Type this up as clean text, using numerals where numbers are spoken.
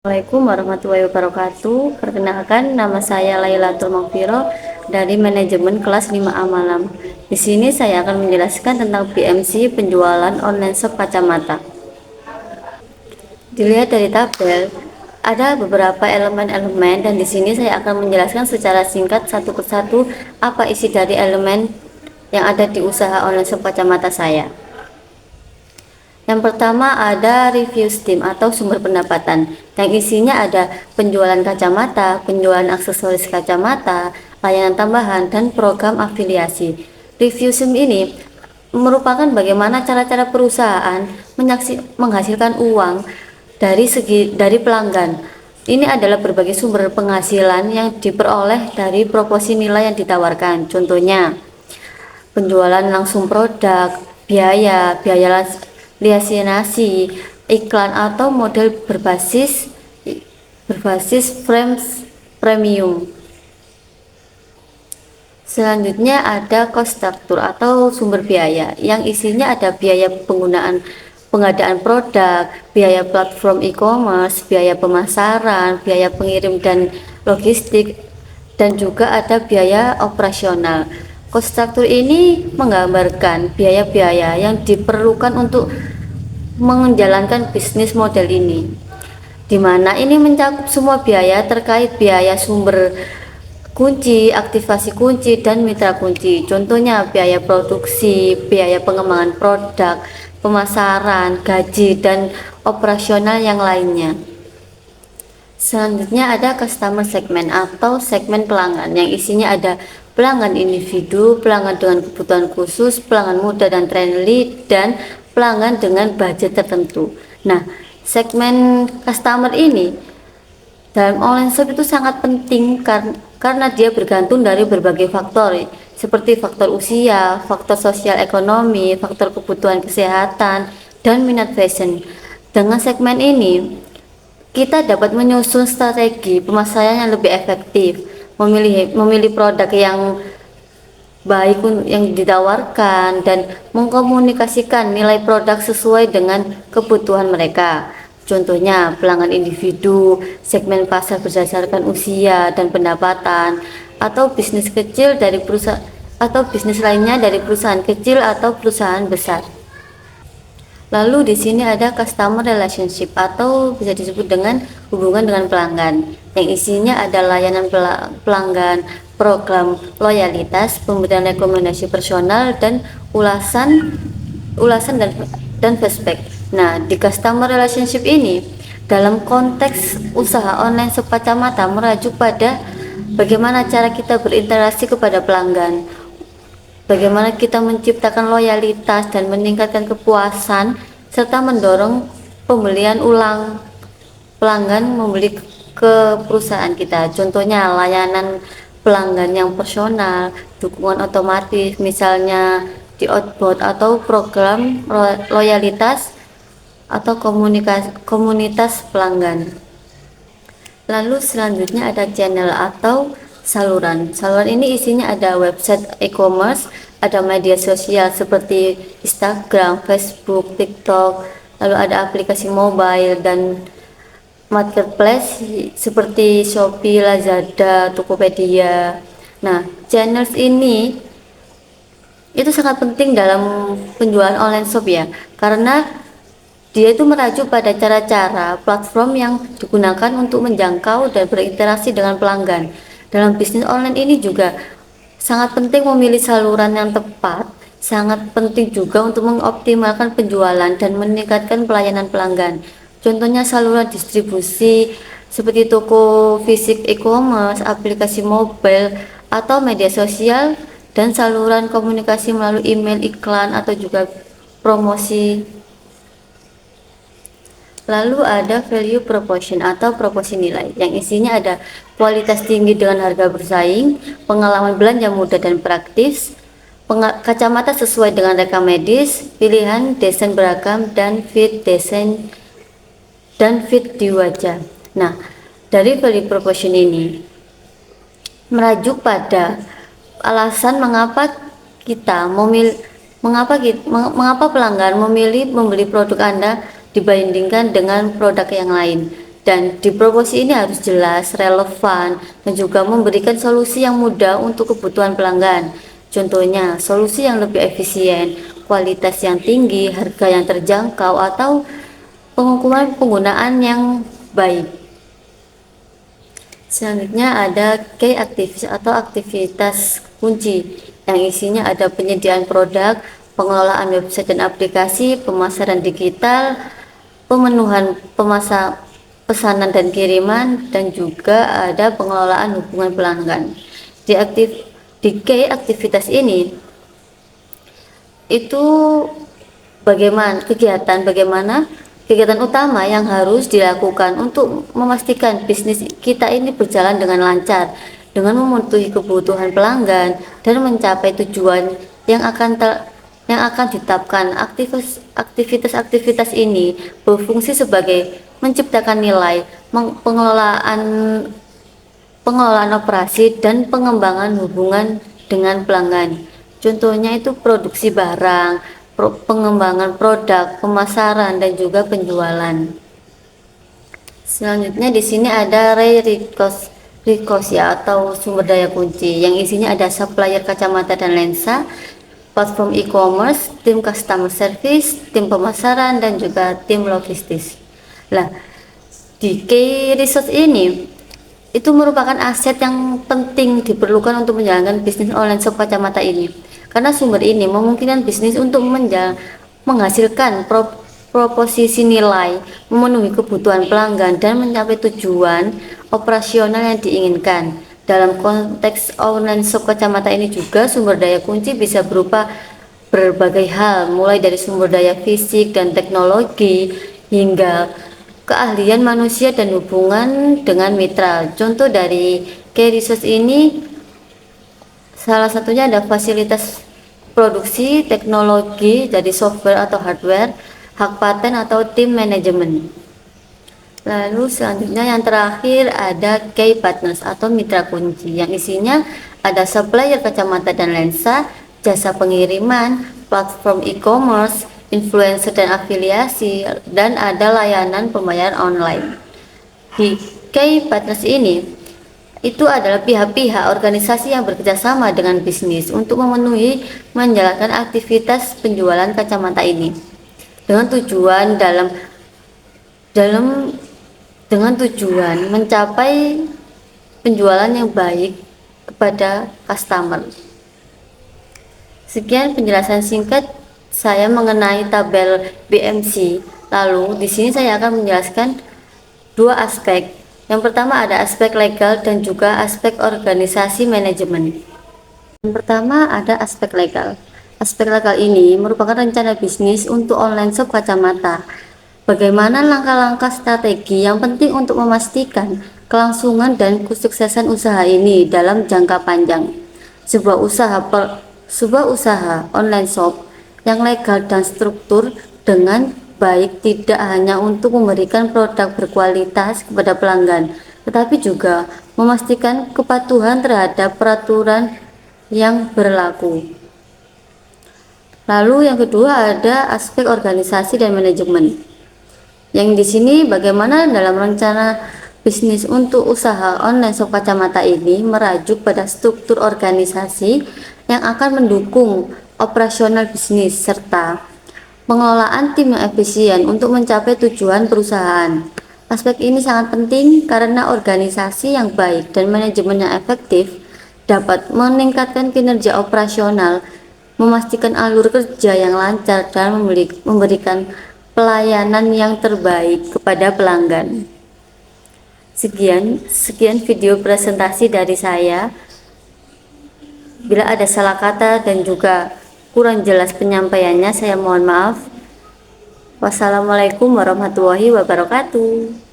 Assalamualaikum warahmatullahi wabarakatuh. Perkenalkan, nama saya Lailatul Maghfirah dari manajemen kelas 5A Malam. Di sini saya akan menjelaskan tentang PMC penjualan online shop kacamata. Dilihat dari tabel, ada beberapa elemen-elemen dan di sini saya akan menjelaskan secara singkat satu persatu apa isi dari elemen yang ada di usaha online shop kacamata saya. Yang pertama ada review Steam atau sumber pendapatan yang isinya ada penjualan kacamata, penjualan aksesoris kacamata, layanan tambahan, dan program afiliasi. Review Steam ini merupakan bagaimana cara-cara perusahaan menghasilkan uang dari pelanggan. Ini adalah berbagai sumber penghasilan yang diperoleh dari proporsi nilai yang ditawarkan. Contohnya, penjualan langsung produk, biaya lisensi, iklan atau model berbasis frames premium. Selanjutnya ada cost structure atau sumber biaya yang isinya ada biaya pengadaan produk, biaya platform e-commerce, biaya pemasaran, biaya pengirim dan logistik, dan juga ada biaya operasional. Cost structure ini menggambarkan biaya-biaya yang diperlukan untuk menjalankan bisnis model ini, di mana ini mencakup semua biaya terkait biaya sumber kunci, aktivasi kunci, dan mitra kunci. Contohnya biaya produksi, biaya pengembangan produk, pemasaran, gaji, dan operasional yang lainnya. Selanjutnya ada customer segment atau segmen pelanggan yang isinya ada pelanggan individu, pelanggan dengan kebutuhan khusus, pelanggan muda dan friendly, dan pelanggan dengan budget tertentu. Nah, segmen customer ini dalam online shop itu sangat penting karena dia bergantung dari berbagai faktor seperti faktor usia, faktor sosial ekonomi, faktor kebutuhan kesehatan, dan minat fashion. Dengan segmen ini, kita dapat menyusun strategi pemasaran yang lebih efektif, memilih produk yang baik yang ditawarkan, dan mengkomunikasikan nilai produk sesuai dengan kebutuhan mereka. Contohnya pelanggan individu, segmen pasar berdasarkan usia dan pendapatan, atau bisnis kecil dari perusahaan atau bisnis lainnya dari perusahaan kecil atau perusahaan besar. Lalu di sini ada customer relationship atau bisa disebut dengan hubungan dengan pelanggan yang isinya ada layanan pelanggan, program loyalitas, pemberian rekomendasi personal, dan ulasan dan feedback. Nah, di customer relationship ini dalam konteks usaha online shop kacamata merujuk pada bagaimana cara kita berinteraksi kepada pelanggan, bagaimana kita menciptakan loyalitas dan meningkatkan kepuasan, serta mendorong pembelian ulang pelanggan membeli ke perusahaan kita. Contohnya layanan pelanggan yang personal, dukungan otomatis, misalnya di outbound, atau program loyalitas atau komunitas pelanggan. Lalu selanjutnya ada channel atau saluran. Saluran ini isinya ada website e-commerce, ada media sosial seperti Instagram, Facebook, TikTok, lalu ada aplikasi mobile dan marketplace seperti Shopee, Lazada, Tokopedia. Nah, channels ini itu sangat penting dalam penjualan online shop ya, karena dia itu merajuk pada cara-cara platform yang digunakan untuk menjangkau dan berinteraksi dengan pelanggan. Dalam bisnis online ini juga sangat penting memilih saluran yang tepat, sangat penting juga untuk mengoptimalkan penjualan dan meningkatkan pelayanan pelanggan. Contohnya saluran distribusi seperti toko fisik e-commerce, aplikasi mobile, atau media sosial, dan saluran komunikasi melalui email, iklan, atau juga promosi. Lalu ada value proposition atau proporsi nilai yang isinya ada kualitas tinggi dengan harga bersaing, pengalaman belanja mudah dan praktis, kacamata sesuai dengan rekam medis, pilihan desain beragam, dan fit di wajah. Nah, dari value proposition ini merajuk pada alasan mengapa pelanggan memilih membeli produk Anda dibandingkan dengan produk yang lain. Dan di promosi ini harus jelas, relevan, dan juga memberikan solusi yang mudah untuk kebutuhan pelanggan. Contohnya, solusi yang lebih efisien, kualitas yang tinggi, harga yang terjangkau, atau pengukuran penggunaan yang baik. Selanjutnya ada key activities atau aktivitas kunci yang isinya ada penyediaan produk, pengelolaan website dan aplikasi, pemasaran digital, pemenuhan pesanan dan kiriman, dan juga ada pengelolaan hubungan pelanggan. Di key aktivitas ini itu bagaimana kegiatan utama yang harus dilakukan untuk memastikan bisnis kita ini berjalan dengan lancar, dengan memenuhi kebutuhan pelanggan dan mencapai tujuan yang akan ditetapkan. Aktivitas ini berfungsi sebagai menciptakan nilai, pengelolaan operasi, dan pengembangan hubungan dengan pelanggan. Contohnya itu produksi barang, pengembangan produk, pemasaran, dan juga penjualan. Selanjutnya di sini ada Recos ya, atau sumber daya kunci yang isinya ada supplier kacamata dan lensa, platform e-commerce, tim customer service, tim pemasaran, dan juga tim logistis. Nah, di key research ini itu merupakan aset yang penting diperlukan untuk menjalankan bisnis online shop kacamata ini, karena sumber ini memungkinkan bisnis untuk menghasilkan proposisi nilai, memenuhi kebutuhan pelanggan, dan mencapai tujuan operasional yang diinginkan. Dalam konteks online shop kacamata ini juga sumber daya kunci bisa berupa berbagai hal, mulai dari sumber daya fisik dan teknologi hingga keahlian manusia dan hubungan dengan mitra. Contoh dari key research ini salah satunya ada fasilitas produksi, teknologi dari software atau hardware, hak paten atau tim manajemen. Lalu selanjutnya yang terakhir ada key partners atau mitra kunci yang isinya ada supplier kacamata dan lensa, jasa pengiriman, platform e-commerce, influencer dan afiliasi, dan ada layanan pembayaran online. Di key partners ini itu adalah pihak-pihak organisasi yang bekerjasama dengan bisnis untuk menjalankan aktivitas penjualan kacamata ini dengan tujuan mencapai penjualan yang baik kepada customer. Sekian penjelasan singkat saya mengenai tabel BMC. Lalu di sini saya akan menjelaskan dua aspek. Yang pertama ada aspek legal dan juga aspek organisasi manajemen. Yang pertama ada aspek legal. Aspek legal ini merupakan rencana bisnis untuk online shop kacamata. Bagaimana langkah-langkah strategi yang penting untuk memastikan kelangsungan dan kesuksesan usaha ini dalam jangka panjang. Sebuah usaha online shop yang legal dan struktur dengan baik tidak hanya untuk memberikan produk berkualitas kepada pelanggan, tetapi juga memastikan kepatuhan terhadap peraturan yang berlaku. Lalu yang kedua ada aspek organisasi dan manajemen. Yang di sini bagaimana dalam rencana bisnis untuk usaha online shop kacamata ini merajuk pada struktur organisasi yang akan mendukung operasional bisnis serta pengelolaan tim yang efisien untuk mencapai tujuan perusahaan. Aspek ini sangat penting karena organisasi yang baik dan manajemen yang efektif dapat meningkatkan kinerja operasional, memastikan alur kerja yang lancar, dan memberikan pelayanan yang terbaik kepada pelanggan. Sekian video presentasi dari saya. Bila ada salah kata dan juga kurang jelas penyampaiannya, saya mohon maaf. Wassalamualaikum warahmatullahi wabarakatuh.